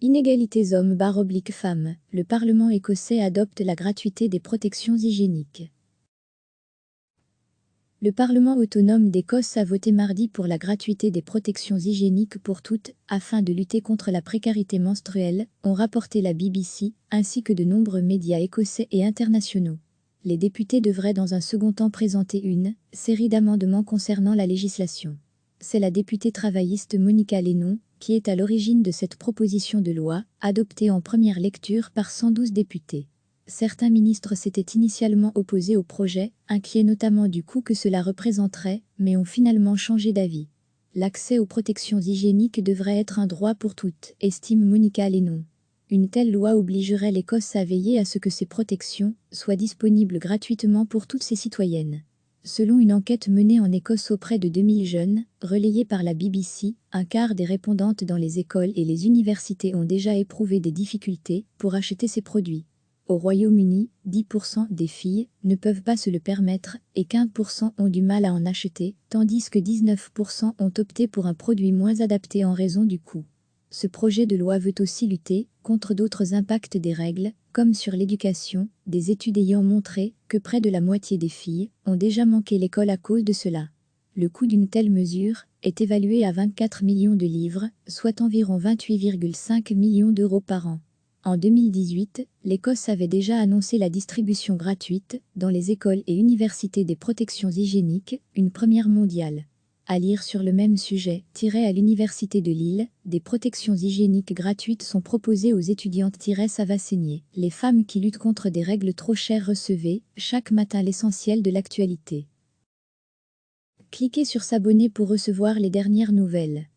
Inégalités hommes/femmes, le Parlement écossais adopte la gratuité des protections hygiéniques. Le Parlement autonome d'Écosse a voté mardi pour la gratuité des protections hygiéniques pour toutes, afin de lutter contre la précarité menstruelle, ont rapporté la BBC, ainsi que de nombreux médias écossais et internationaux. Les députés devraient dans un second temps présenter une série d'amendements concernant la législation. C'est la députée travailliste Monica Lennon qui est à l'origine de cette proposition de loi, adoptée en première lecture par 112 députés. Certains ministres s'étaient initialement opposés au projet, inquiets notamment du coût que cela représenterait, mais ont finalement changé d'avis. L'accès aux protections hygiéniques devrait être un droit pour toutes, estime Monica Lennon. Une telle loi obligerait l'Écosse à veiller à ce que ces protections soient disponibles gratuitement pour toutes ses citoyennes. Selon une enquête menée en Écosse auprès de 2000 jeunes, relayée par la BBC, un quart des répondantes dans les écoles et les universités ont déjà éprouvé des difficultés pour acheter ces produits. Au Royaume-Uni, 10% des filles ne peuvent pas se le permettre et 15% ont du mal à en acheter, tandis que 19% ont opté pour un produit moins adapté en raison du coût. Ce projet de loi veut aussi lutter contre d'autres impacts des règles, comme sur l'éducation, des études ayant montré que près de la moitié des filles ont déjà manqué l'école à cause de cela. Le coût d'une telle mesure est évalué à 24 millions de livres, soit environ 28,5 millions d'euros par an. En 2018, l'Écosse avait déjà annoncé la distribution gratuite, dans les écoles et universités des protections hygiéniques, une première mondiale. À lire sur le même sujet, à l'université de Lille, des protections hygiéniques gratuites sont proposées aux étudiantes. Ça va saigner. Les femmes qui luttent contre des règles trop chères recevaient, chaque matin, l'essentiel de l'actualité. Cliquez sur s'abonner pour recevoir les dernières nouvelles.